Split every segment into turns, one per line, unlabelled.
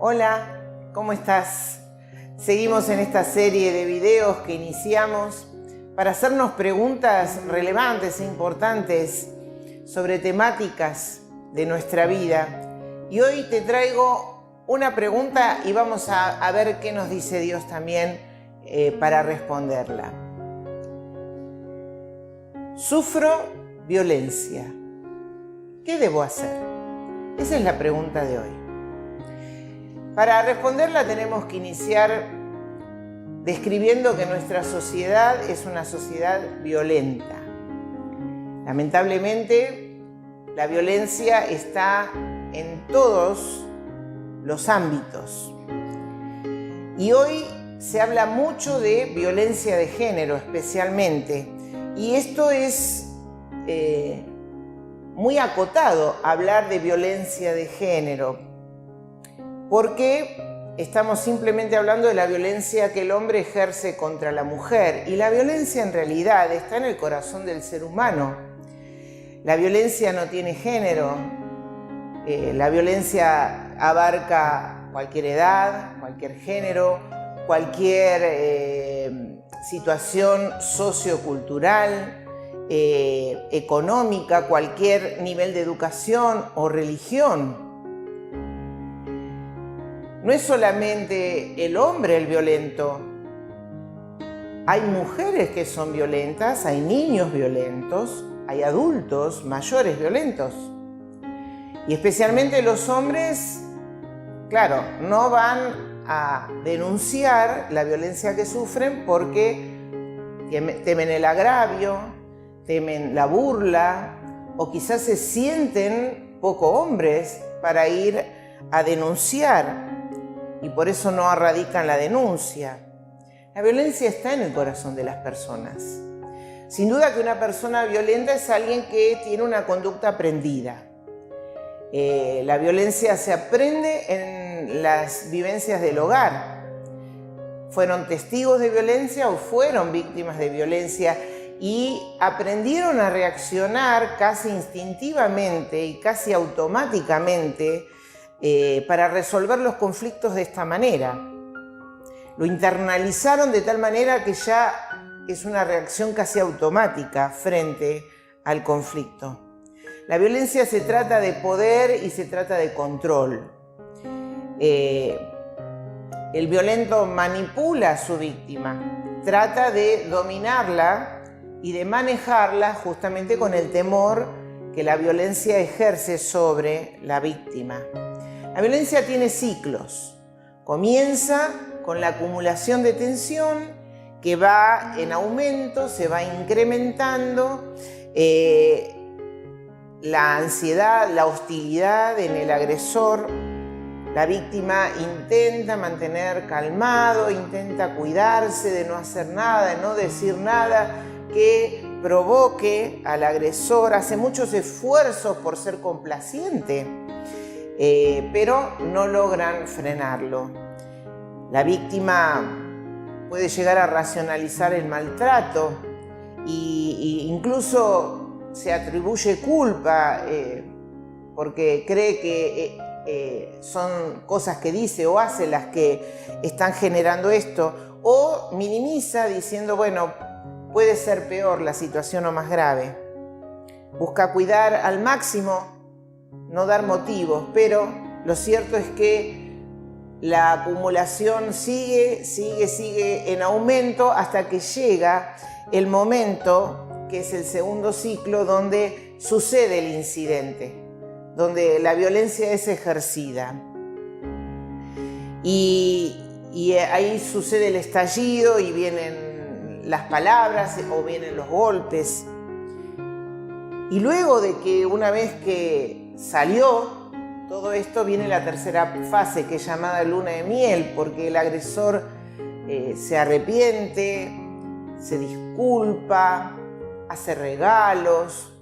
Hola, ¿cómo estás? Seguimos en esta serie de videos que iniciamos para hacernos preguntas relevantes e importantes sobre temáticas de nuestra vida. Y hoy te traigo una pregunta y vamos a ver qué nos dice Dios también para responderla. Sufro violencia. ¿Qué debo hacer? Esa es la pregunta de hoy. Para responderla tenemos que iniciar describiendo que nuestra sociedad es una sociedad violenta. Lamentablemente, la violencia está en todos los ámbitos. Y hoy se habla mucho de violencia de género especialmente. Y esto es muy acotado, hablar de violencia de género, porque estamos simplemente hablando de la violencia que el hombre ejerce contra la mujer. Y la violencia en realidad está en el corazón del ser humano. La violencia no tiene género. La violencia abarca cualquier edad, cualquier género, cualquier situación sociocultural, económica, cualquier nivel de educación o religión. No es solamente el hombre el violento. Hay mujeres que son violentas, hay niños violentos, hay adultos mayores violentos. Y especialmente los hombres, claro, no van a denunciar la violencia que sufren porque temen el agravio, temen la burla o quizás se sienten poco hombres para ir a denunciar. Y por eso no radican la denuncia. La violencia está en el corazón de las personas. Sin duda que una persona violenta es alguien que tiene una conducta aprendida. La violencia se aprende en las vivencias del hogar. Fueron testigos de violencia o fueron víctimas de violencia y aprendieron a reaccionar casi instintivamente y casi automáticamente para resolver los conflictos de esta manera. Lo internalizaron de tal manera que ya es una reacción casi automática frente al conflicto. La violencia se trata de poder y se trata de control. El violento manipula a su víctima, trata de dominarla y de manejarla justamente con el temor que la violencia ejerce sobre la víctima. La violencia tiene ciclos. Comienza con la acumulación de tensión que va en aumento, se va incrementando. La ansiedad, la hostilidad en el agresor. La víctima intenta mantener calmado, intenta cuidarse de no hacer nada, de no decir nada que provoque al agresor. Hace muchos esfuerzos por ser complaciente. Pero no logran frenarlo. La víctima puede llegar a racionalizar el maltrato e incluso se atribuye culpa porque cree que son cosas que dice o hace las que están generando esto, o minimiza diciendo, bueno, puede ser peor la situación o más grave. Busca cuidar al máximo, no dar motivos, pero lo cierto es que la acumulación sigue en aumento hasta que llega el momento, que es el segundo ciclo, donde sucede el incidente, donde la violencia es ejercida. Y ahí sucede el estallido y vienen las palabras o vienen los golpes. Y luego de que una vez que salió todo esto, viene la tercera fase, que es llamada luna de miel, porque el agresor se arrepiente, se disculpa, hace regalos,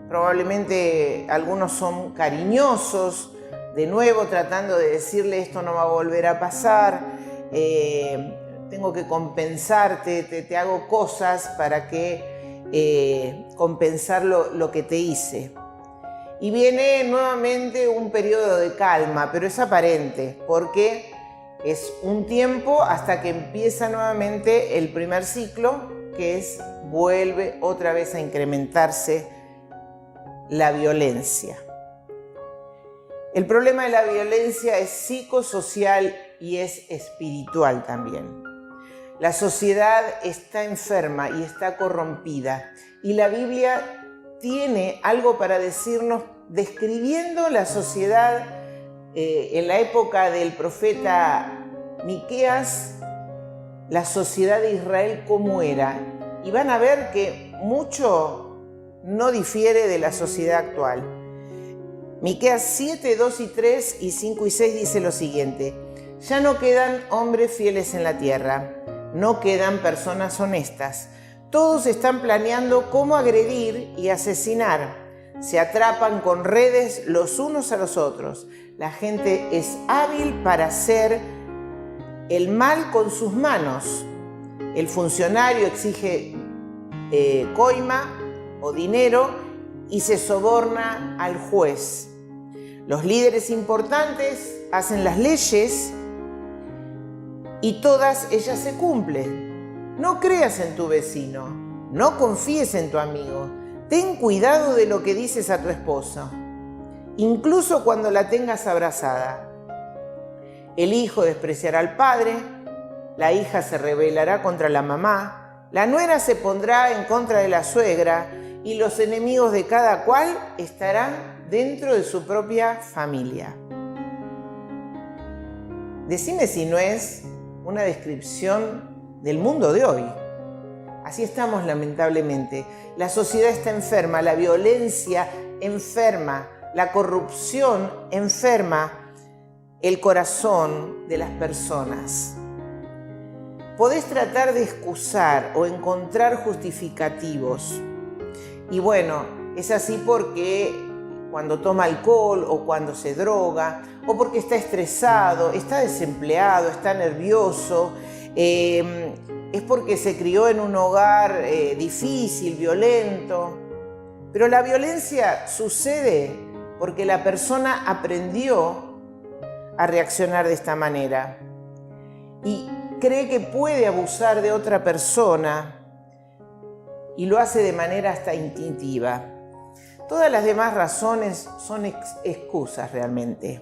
probablemente algunos son cariñosos, de nuevo tratando de decirle esto no va a volver a pasar, tengo que compensarte, te hago cosas para que compensar lo que te hice. Y viene nuevamente un periodo de calma, pero es aparente, porque es un tiempo hasta que empieza nuevamente el primer ciclo, que vuelve otra vez a incrementarse la violencia. El problema de la violencia es psicosocial y es espiritual también. La sociedad está enferma y está corrompida, y la Biblia tiene algo para decirnos describiendo la sociedad en la época del profeta Miqueas, la sociedad de Israel cómo era. Y van a ver que mucho no difiere de la sociedad actual. Miqueas 7, 2 y 3 y 5 y 6 dice lo siguiente: ya no quedan hombres fieles en la tierra, no quedan personas honestas. Todos están planeando cómo agredir y asesinar. Se atrapan con redes los unos a los otros. La gente es hábil para hacer el mal con sus manos. El funcionario exige coima o dinero y se soborna al juez. Los líderes importantes hacen las leyes y todas ellas se cumplen. No creas en tu vecino, no confíes en tu amigo. Ten cuidado de lo que dices a tu esposa, incluso cuando la tengas abrazada. El hijo despreciará al padre, la hija se rebelará contra la mamá, la nuera se pondrá en contra de la suegra y los enemigos de cada cual estarán dentro de su propia familia. Decime si no es una descripción del mundo de hoy. Así estamos, lamentablemente. La sociedad está enferma, la violencia enferma, la corrupción enferma el corazón de las personas. Podés tratar de excusar o encontrar justificativos. Y bueno, es así porque cuando toma alcohol o cuando se droga, o porque está estresado, está desempleado, está nervioso, es porque se crió en un hogar difícil, violento. Pero la violencia sucede porque la persona aprendió a reaccionar de esta manera y cree que puede abusar de otra persona y lo hace de manera hasta instintiva. Todas las demás razones son excusas realmente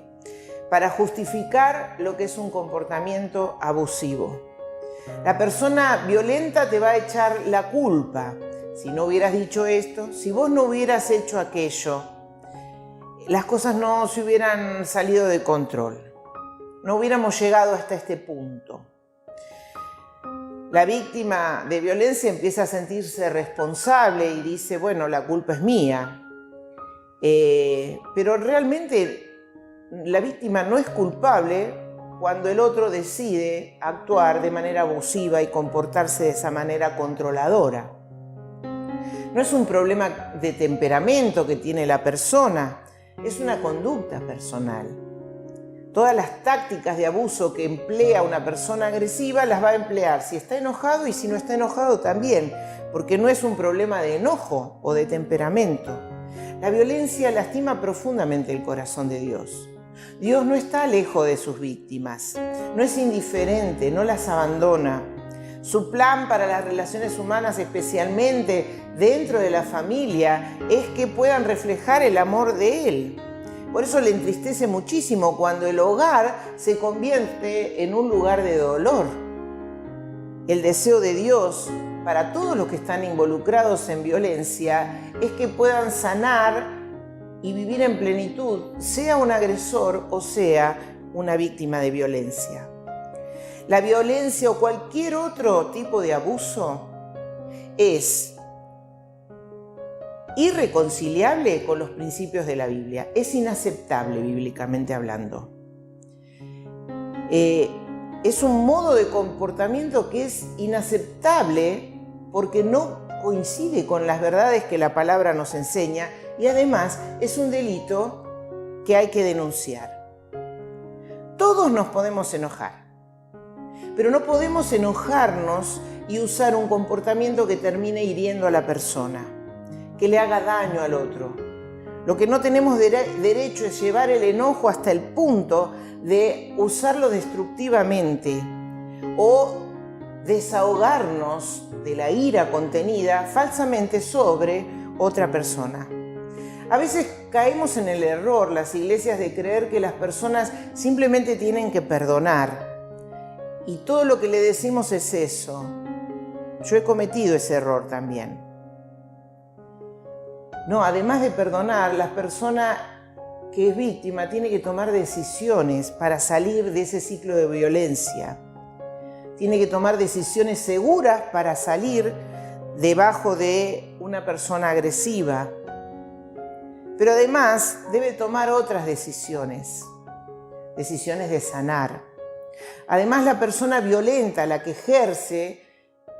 para justificar lo que es un comportamiento abusivo. La persona violenta te va a echar la culpa. Si no hubieras dicho esto, si vos no hubieras hecho aquello, las cosas no se hubieran salido de control. No hubiéramos llegado hasta este punto. La víctima de violencia empieza a sentirse responsable y dice, bueno, la culpa es mía. Pero realmente la víctima no es culpable cuando el otro decide actuar de manera abusiva y comportarse de esa manera controladora. No es un problema de temperamento que tiene la persona, es una conducta personal. Todas las tácticas de abuso que emplea una persona agresiva las va a emplear si está enojado y si no está enojado también, porque no es un problema de enojo o de temperamento. La violencia lastima profundamente el corazón de Dios. Dios no está lejos de sus víctimas, no es indiferente, no las abandona. Su plan para las relaciones humanas, especialmente dentro de la familia, es que puedan reflejar el amor de Él. Por eso le entristece muchísimo cuando el hogar se convierte en un lugar de dolor. El deseo de Dios para todos los que están involucrados en violencia es que puedan sanar y vivir en plenitud, sea un agresor o sea una víctima de violencia. La violencia o cualquier otro tipo de abuso es irreconciliable con los principios de la Biblia, es inaceptable bíblicamente hablando. Es un modo de comportamiento que es inaceptable porque no coincide con las verdades que la palabra nos enseña y además es un delito que hay que denunciar. Todos nos podemos enojar, pero no podemos enojarnos y usar un comportamiento que termine hiriendo a la persona, que le haga daño al otro. Lo que no tenemos derecho es llevar el enojo hasta el punto de usarlo destructivamente o desahogarnos de la ira contenida falsamente sobre otra persona. A veces caemos en el error, las iglesias, de creer que las personas simplemente tienen que perdonar. Y todo lo que le decimos es eso. Yo he cometido ese error también. No, además de perdonar, la persona que es víctima tiene que tomar decisiones para salir de ese ciclo de violencia. Tiene que tomar decisiones seguras para salir debajo de una persona agresiva. Pero además debe tomar otras decisiones de sanar. Además, la persona violenta, la que ejerce,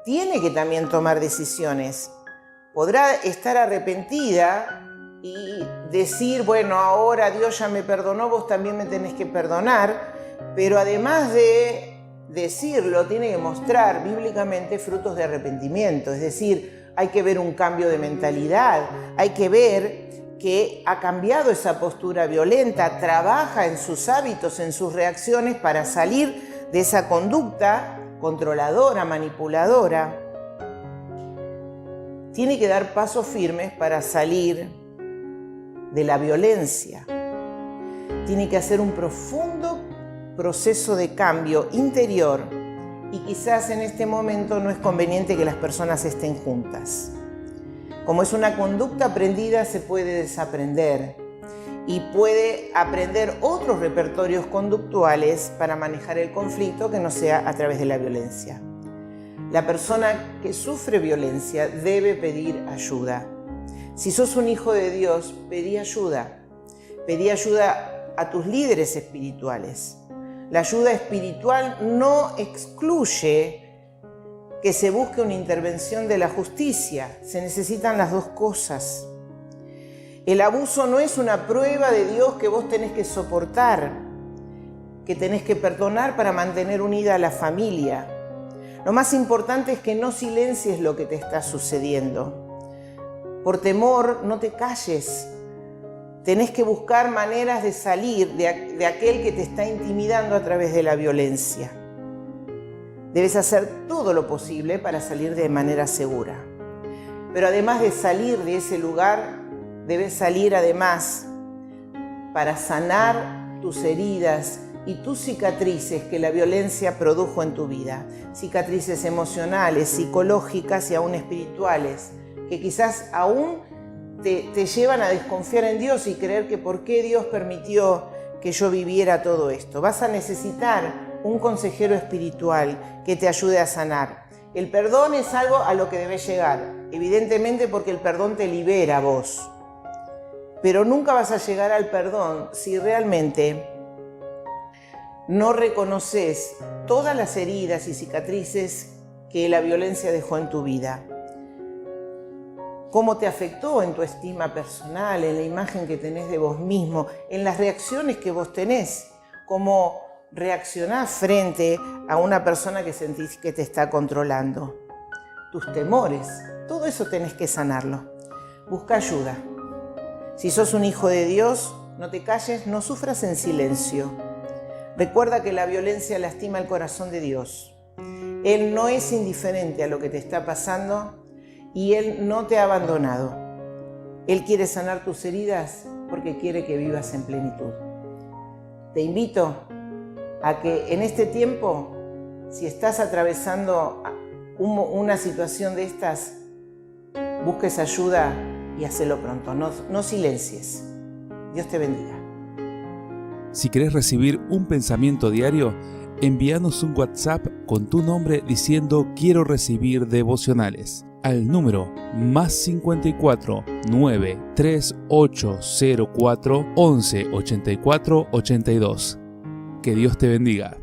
tiene que también tomar decisiones. Podrá estar arrepentida y decir, bueno, ahora Dios ya me perdonó, vos también me tenés que perdonar, pero además de decirlo, tiene que mostrar bíblicamente frutos de arrepentimiento. Es decir, hay que ver un cambio de mentalidad, hay que ver que ha cambiado esa postura violenta, trabaja en sus hábitos, en sus reacciones para salir de esa conducta controladora, manipuladora. Tiene que dar pasos firmes para salir de la violencia. Tiene que hacer un profundo proceso de cambio interior y quizás en este momento no es conveniente que las personas estén juntas. Como es una conducta aprendida, se puede desaprender y puede aprender otros repertorios conductuales para manejar el conflicto que no sea a través de la violencia. La persona que sufre violencia debe pedir ayuda. Si sos un hijo de Dios, pedí ayuda. Pedí ayuda a tus líderes espirituales. La ayuda espiritual no excluye que se busque una intervención de la justicia. Se necesitan las dos cosas. El abuso no es una prueba de Dios que vos tenés que soportar, que tenés que perdonar para mantener unida a la familia. Lo más importante es que no silencies lo que te está sucediendo. Por temor, no te calles. Tenés que buscar maneras de salir de aquel que te está intimidando a través de la violencia. Debes hacer todo lo posible para salir de manera segura. Pero además de salir de ese lugar, debes salir además para sanar tus heridas y tus cicatrices que la violencia produjo en tu vida. Cicatrices emocionales, psicológicas y aún espirituales, que quizás aún te llevan a desconfiar en Dios y creer que por qué Dios permitió que yo viviera todo esto. Vas a necesitar un consejero espiritual que te ayude a sanar. El perdón es algo a lo que debes llegar, evidentemente porque el perdón te libera a vos. Pero nunca vas a llegar al perdón si realmente no reconoces todas las heridas y cicatrices que la violencia dejó en tu vida. Cómo te afectó en tu estima personal, en la imagen que tenés de vos mismo, en las reacciones que vos tenés, cómo reaccionás frente a una persona que sentís que te está controlando. Tus temores, todo eso tenés que sanarlo. Busca ayuda. Si sos un hijo de Dios, no te calles, no sufras en silencio. Recuerda que la violencia lastima el corazón de Dios. Él no es indiferente a lo que te está pasando y Él no te ha abandonado. Él quiere sanar tus heridas porque quiere que vivas en plenitud. Te invito a que en este tiempo, si estás atravesando una situación de estas, busques ayuda y hacelo pronto. No silencies. Dios te bendiga.
Si querés recibir un pensamiento diario, envíanos un WhatsApp con tu nombre diciendo quiero recibir devocionales al número +54 93804 11 84 82. Que Dios te bendiga.